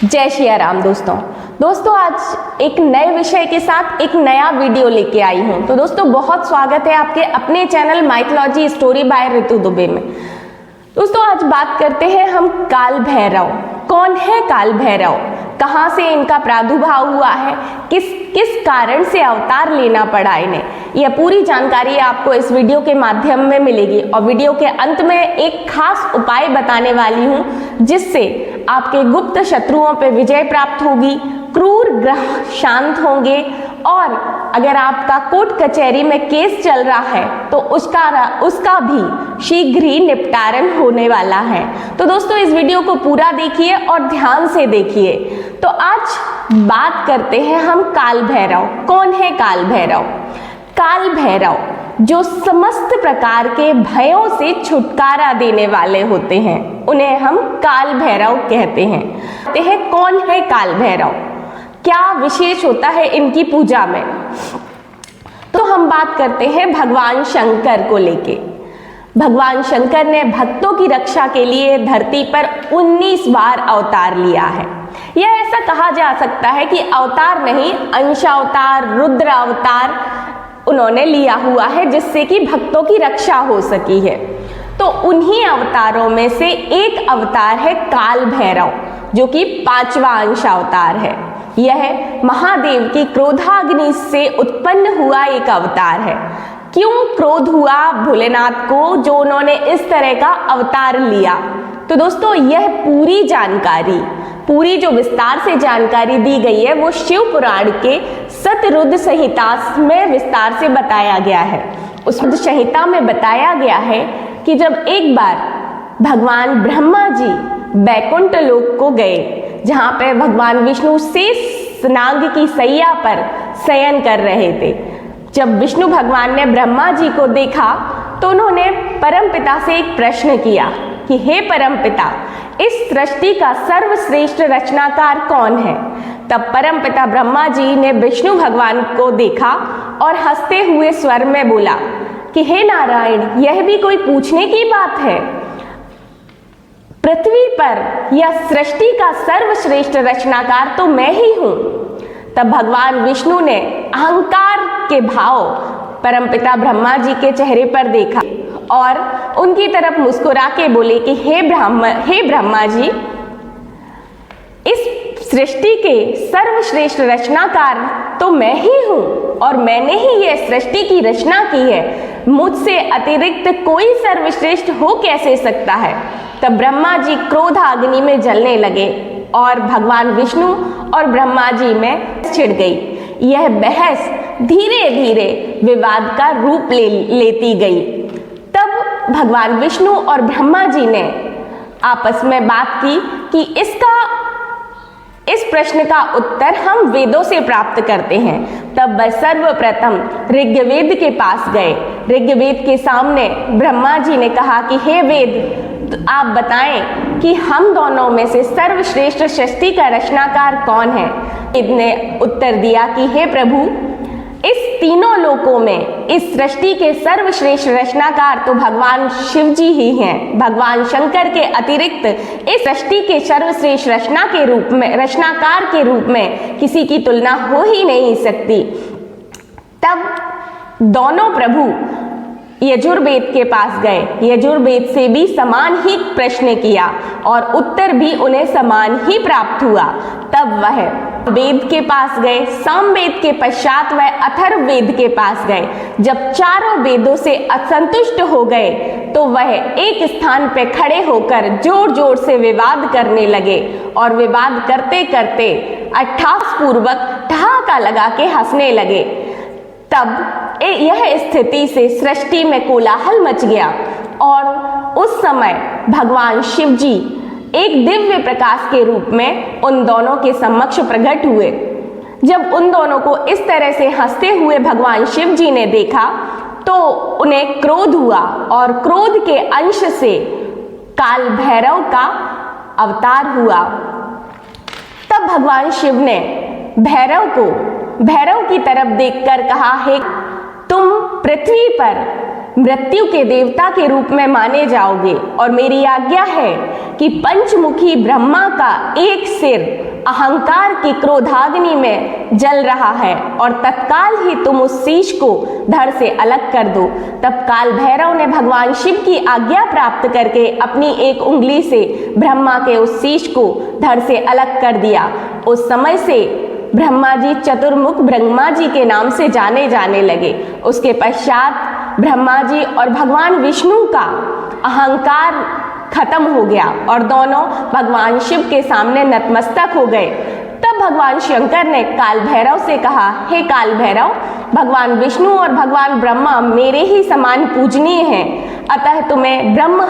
जय श्री राम दोस्तों आज एक नए विषय के साथ एक नया वीडियो लेके आई हूँ। तो दोस्तों बहुत स्वागत है आपके अपने चैनल माइथोलॉजी स्टोरी बाय ऋतु दुबे में। दोस्तों आज बात करते हैं हम काल भैरव। कौन है काल भैरव, कहाँ से इनका प्रादुर्भाव हुआ है, किस कारण से अवतार लेना पड़ा इन्हें, यह पूरी जानकारी आपको इस वीडियो के माध्यम में मिलेगी। और वीडियो के अंत में एक खास उपाय बताने वाली हूँ जिससे आपके गुप्त शत्रुओं पर विजय प्राप्त होगी, क्रूर ग्रह शांत होंगे और अगर आपका कोर्ट कचहरी में केस चल रहा है तो उसका भी शीघ्र ही निपटारण होने वाला है। तो दोस्तों इस वीडियो को पूरा देखिए और ध्यान से देखिए। तो आज बात करते हैं हम काल भैरव। कौन है काल भैरव? काल भैरव जो समस्त प्रकार के भयों से छुटकारा देने वाले होते हैं उन्हें हम काल भैरव कहते हैं। कौन है काल भैरव, क्या विशेष होता है इनकी पूजा में? तो हम बात करते हैं भगवान शंकर को लेके। भगवान शंकर ने भक्तों की रक्षा के लिए धरती पर 19 बार अवतार लिया है। यह ऐसा कहा जा सकता है कि अवतार नहीं, अंशावतार, रुद्र अवतार उन्होंने लिया हुआ है जिससे कि भक्तों की रक्षा हो सकी है। तो उन्हीं अवतारों में से एक अवतार है काल भैरव जो कि 5वां अंशावतार है। यह महादेव की क्रोधाग्नि से उत्पन्न हुआ एक अवतार है। क्यों क्रोध हुआ भोलेनाथ को जो उन्होंने इस तरह का अवतार लिया? तो दोस्तों यह पूरी जो विस्तार से जानकारी दी गई है वो शिव पुराण के सतरुद्र संहिता में विस्तार से बताया गया है। उस संहिता में बताया गया है कि जब एक बार भगवान ब्रह्मा जी बैकुंठ लोक को गए जहां पे भगवान विष्णु शेष नाग की सैया पर शयन कर रहे थे। जब विष्णु भगवान ने ब्रह्मा जी को देखा तो उन्होंने परमपिता से एक प्रश्न किया कि हे परमपिता, इस सृष्टि का सर्वश्रेष्ठ रचनाकार कौन है? तब परमपिता ब्रह्मा जी ने विष्णु भगवान को देखा और हंसते हुए स्वर में बोला कि हे नारायण, यह भी कोई पूछने की बात है? पृथ्वी पर यह सृष्टि का सर्वश्रेष्ठ रचनाकार तो मैं ही हूं। तब भगवान विष्णु ने अहंकार के भाव परमपिता ब्रह्मा जी के चेहरे पर देखा और उनकी तरफ मुस्कुरा के बोले कि हे ब्रह्मा जी, इस सृष्टि के सर्वश्रेष्ठ रचनाकार तो मैं ही हूं और मैंने ही यह सृष्टि की रचना की है। मुझसे अतिरिक्त कोई सर्वश्रेष्ठ हो कैसे सकता है? तब ब्रह्मा जी क्रोधाग्नि में जलने लगे और भगवान विष्णु और ब्रह्मा जी में छिड़ गई। यह बहस धीरे धीरे विवाद का रूप लेती गई। तब भगवान विष्णु और ब्रह्मा जी ने आपस में बात की कि इस प्रश्न का उत्तर हम वेदों से प्राप्त करते हैं। तब वह सर्वप्रथम ऋग्वेद के पास गए। ऋग्वेद के सामने ब्रह्मा जी ने कहा कि हे वेद, तो आप बताएं कि हम दोनों में से सर्वश्रेष्ठ सृष्टि का रचनाकार कौन है? वेद ने उत्तर दिया कि हे प्रभु, इस तीनों लोकों में इस सृष्टि के सर्वश्रेष्ठ रचनाकार तो भगवान शिव जी ही हैं। भगवान शंकर के अतिरिक्त इस सृष्टि के सर्वश्रेष्ठ रचनाकार के रूप में किसी की तुलना हो ही नहीं सकती। तब दोनों प्रभु यजुर्वेद के पास गए। यजुर्वेद से भी समान ही प्रश्न किया और उत्तर भी उन्हें समान ही प्राप्त हुआ। तब वह वेद के पास गए। सामवेद के पश्चात वह अथर्ववेद के पास गए। जब चारों वेदों से असंतुष्ट हो गए तो वह एक स्थान पर खड़े होकर जोर जोर से विवाद करने लगे और विवाद करते करते अट्टहासपूर्वक ठहाका लगा के हंसने लगे। तब यह स्थिति से सृष्टि में कोलाहल मच गया और उस समय भगवान शिव जी एक दिव्य प्रकाश के रूप में उन दोनों के समक्ष प्रकट हुए। जब उन दोनों को इस तरह से हंसते हुए भगवान शिव जी ने देखा तो उन्हें क्रोध हुआ और क्रोध के अंश से काल भैरव का अवतार हुआ। तब भगवान शिव ने भैरव की तरफ देखकर कहा, हे तुम पृथ्वी पर मृत्यु के देवता के रूप में माने जाओगे और मेरी आज्ञा है कि पंचमुखी ब्रह्मा का एक सिर अहंकार की क्रोधाग्नि में जल रहा है और तत्काल ही तुम उस शीश को धड़ से अलग कर दो। तब काल भैरव ने भगवान शिव की आज्ञा प्राप्त करके अपनी एक उंगली से ब्रह्मा के उस शीश को धड़ से अलग कर दिया। उस समय से ब्रह्मा जी चतुर्मुख ब्रह्मा जी के नाम से जाने जाने लगे। उसके पश्चात ब्रह्मा जी और भगवान विष्णु का अहंकार खत्म हो गया और दोनों भगवान शिव के सामने नतमस्तक हो गए। तब भगवान शंकर ने काल भैरव से कहा, हे काल भैरव, भगवान विष्णु और भगवान ब्रह्मा मेरे ही समान पूजनीय हैं, अतः तुम्हें ब्रह्म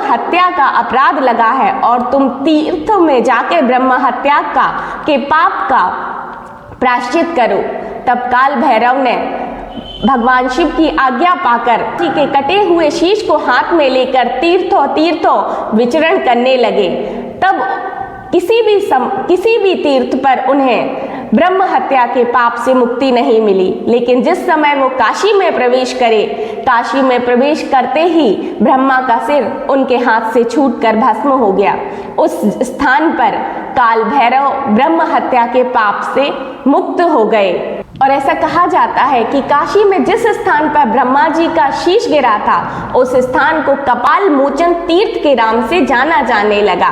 हत्या का अपराध लगा है और तुम तीर्थ में जाके ब्रह्म हत्या के पाप का प्रायश्चित करो। तब काल भैरव ने भगवान शिव की आज्ञा पाकर जी के कटे हुए शीश को हाथ में लेकर तीर्थों विचरण करने लगे। तब किसी भी तीर्थ पर उन्हें ब्रह्म हत्या के पाप से मुक्ति नहीं मिली। लेकिन जिस समय वो काशी में प्रवेश करे, काशी में प्रवेश करते ही ब्रह्मा का सिर उनके हाथ से छूटकर भस्म हो गया। उस स्थान पर काल भैरव ब्रह्म हत्या के पाप से मुक्त हो गए। और ऐसा कहा जाता है कि काशी में जिस स्थान पर ब्रह्मा जी का शीश गिरा था, उस स्थान को कपाल मोचन तीर्थ के नाम से जाना जाने लगा।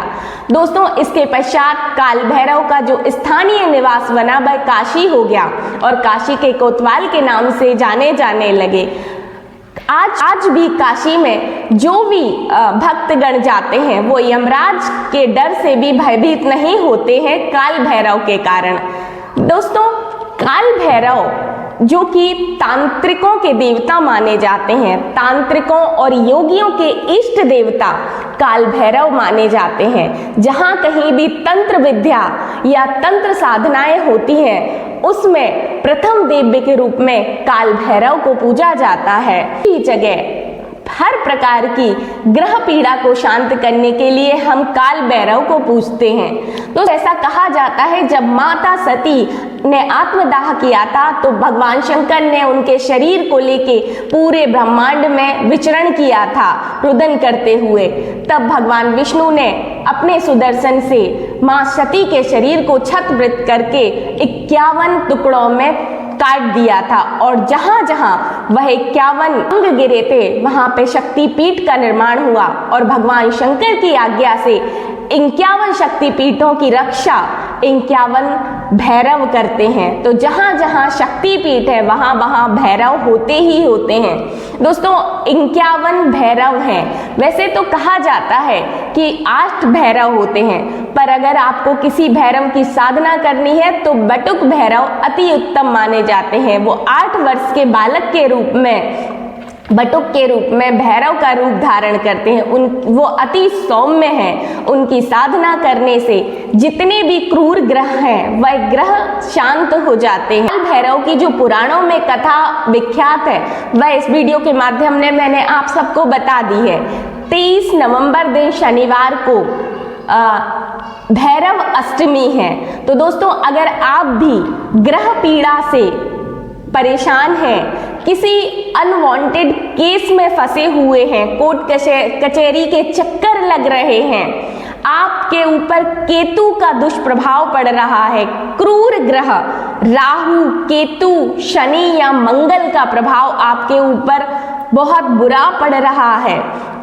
दोस्तों, इसके पश्चात काल भैरव का जो स्थानीय निवास बना वह काशी हो गया और काशी के कोतवाल के नाम से जाने जाने लगे। आज भी काशी में जो भी भक्तगण जाते हैं वो यमराज के डर से भी भयभीत नहीं होते हैं काल भैरव के कारण। दोस्तों, काल भैरव जो कि तांत्रिकों के देवता माने जाते हैं, तांत्रिकों और योगियों के इष्ट देवता काल भैरव माने जाते हैं। जहां कहीं भी तंत्र विद्या या तंत्र साधनाएं होती हैं, उसमें प्रथम देव्य के रूप में काल भैरव को पूजा जाता है। इस जगह हर प्रकार की ग्रह पीड़ा को शांत करने के लिए हम काल भैरव को पूजते हैं। तो ऐसा कहा जाता है, जब माता सती ने आत्मदाह किया था तो भगवान शंकर ने उनके शरीर को लेके पूरे ब्रह्मांड में विचरण किया था रुदन करते हुए। तब भगवान विष्णु ने अपने सुदर्शन से मां सती के शरीर को छतवृत्त करके 51 टुकड़ों में काट दिया था और जहां जहां वह 51 अंग गिरे थे वहां पे शक्तिपीठ का निर्माण हुआ और भगवान शंकर की आज्ञा से 51 शक्तिपीठों की रक्षा 51 भैरव करते हैं। तो जहां जहां शक्तिपीठ है वहां वहां भैरव होते ही होते हैं। दोस्तों, 51 भैरव हैं। वैसे तो कहा जाता है कि 8 भैरव होते हैं, पर अगर आपको किसी भैरव की साधना करनी है तो बटुक भैरव अति उत्तम माने जाते हैं। वो 8 वर्ष के बालक के रूप में, बटुक के रूप में भैरव का रूप धारण करते हैं। वो अति सौम्य हैं। उनकी साधना करने से जितने भी क्रूर ग्रह हैं वह ग्रह शांत हो जाते हैं। भैरव की जो पुराणों में कथा विख्यात है वह इस वीडियो के माध्यम से मैंने आप सबको बता दी है। 23 नवंबर दिन शनिवार को भैरव अष्टमी है। तो दोस्तों, अगर आप भी ग्रह पीड़ा से परेशान हैं, किसी अनवांटेड केस में फंसे हुए हैं, कोर्ट कचहरी के चक्कर लग रहे हैं, आपके ऊपर केतु का दुष्प्रभाव पड़ रहा है, क्रूर ग्रह राहु, केतु, शनि या मंगल का प्रभाव आपके ऊपर बहुत बुरा पड़ रहा है,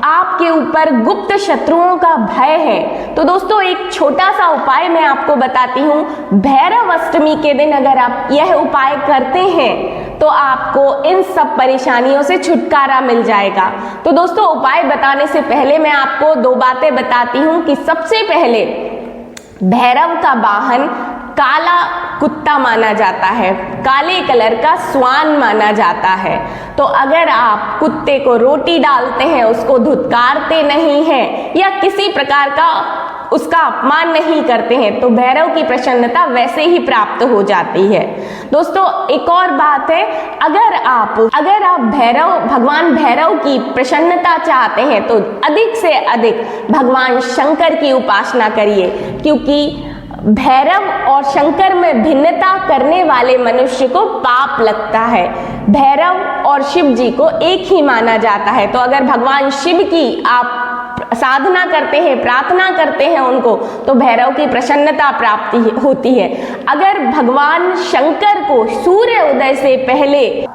आपके ऊपर गुप्त शत्रुओं का भय है, तो दोस्तों एक छोटा सा उपाय मैं आपको बताती हूँ। भैरव अष्टमी के दिन अगर आप यह उपाय करते हैं तो आपको इन सब परेशानियों से छुटकारा मिल जाएगा। तो दोस्तों, उपाय बताने से पहले मैं आपको 2 बातें बताती हूँ कि सबसे पहले भैरव का वाहन काला कुत्ता माना जाता है, काले कलर का स्वान माना जाता है। तो अगर आप कुत्ते को रोटी डालते हैं, उसको धुतकारते नहीं हैं या किसी प्रकार का उसका अपमान नहीं करते हैं तो भैरव की प्रसन्नता वैसे ही प्राप्त हो जाती है। दोस्तों, एक और बात है, अगर आप भगवान भैरव की प्रसन्नता चाहते हैं तो अधिक से अधिक भगवान शंकर की उपासना करिए, क्योंकि भैरव और शंकर में भिन्नता करने वाले मनुष्य को पाप लगता है। भैरव और शिव जी को एक ही माना जाता है। तो अगर भगवान शिव की आप साधना करते हैं, प्रार्थना करते हैं उनको, तो भैरव की प्रसन्नता प्राप्ति होती है। अगर भगवान शंकर को सूर्य उदय से पहले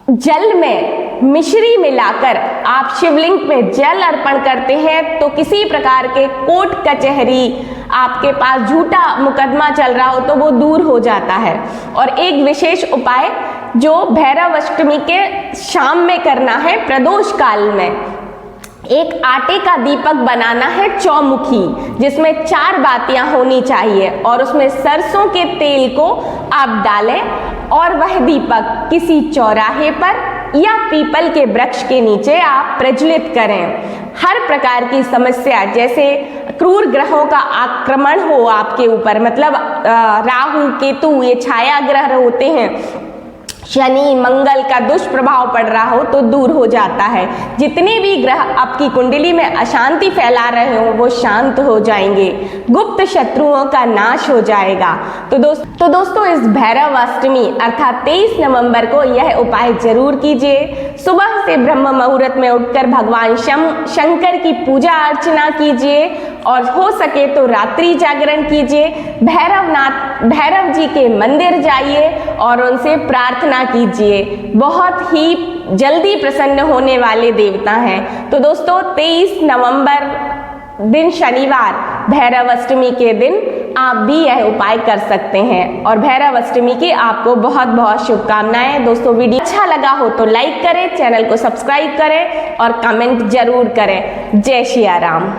जल में मिश्री मिलाकर आप शिवलिंग पे जल अर्पण करते हैं तो किसी प्रकार के कोर्ट कचहरी, आपके पास झूठा मुकदमा चल रहा हो तो वो दूर हो जाता है। और एक विशेष उपाय जो भैरव अष्टमी के शाम में करना है, प्रदोष काल में एक आटे का दीपक बनाना है चौमुखी, जिसमें 4 बातियां होनी चाहिए और उसमें सरसों के तेल को आप डालें और वह दीपक किसी चौराहे पर या पीपल के वृक्ष के नीचे आप प्रज्वलित करें। हर प्रकार की समस्या, जैसे क्रूर ग्रहों का आक्रमण हो आपके ऊपर, मतलब राहु केतु ये छाया ग्रह होते हैं, शनि मंगल का दुष्प्रभाव पड़ रहा हो तो दूर हो जाता है। जितने भी ग्रह आपकी कुंडली में अशांति फैला रहे हो वो शांत हो जाएंगे, गुप्त शत्रुओं का नाश हो जाएगा। तो दोस्तों इस भैरव अष्टमी अर्थात 23 नवंबर को यह उपाय जरूर कीजिए। सुबह से ब्रह्म मुहूर्त में उठकर भगवान शंकर की पूजा अर्चना कीजिए और हो सके तो रात्रि जागरण कीजिए। भैरव जी के मंदिर जाइए और उनसे प्रार्थना कीजिए। बहुत ही जल्दी प्रसन्न होने वाले देवता हैं। तो दोस्तों 23 नवंबर दिन शनिवार भैरव अष्टमी के दिन आप भी यह उपाय कर सकते हैं और भैरव अष्टमी की आपको बहुत बहुत शुभकामनाएं। दोस्तों वीडियो अच्छा लगा हो तो लाइक करें, चैनल को सब्सक्राइब करें और कमेंट जरूर करें। जय सिया राम।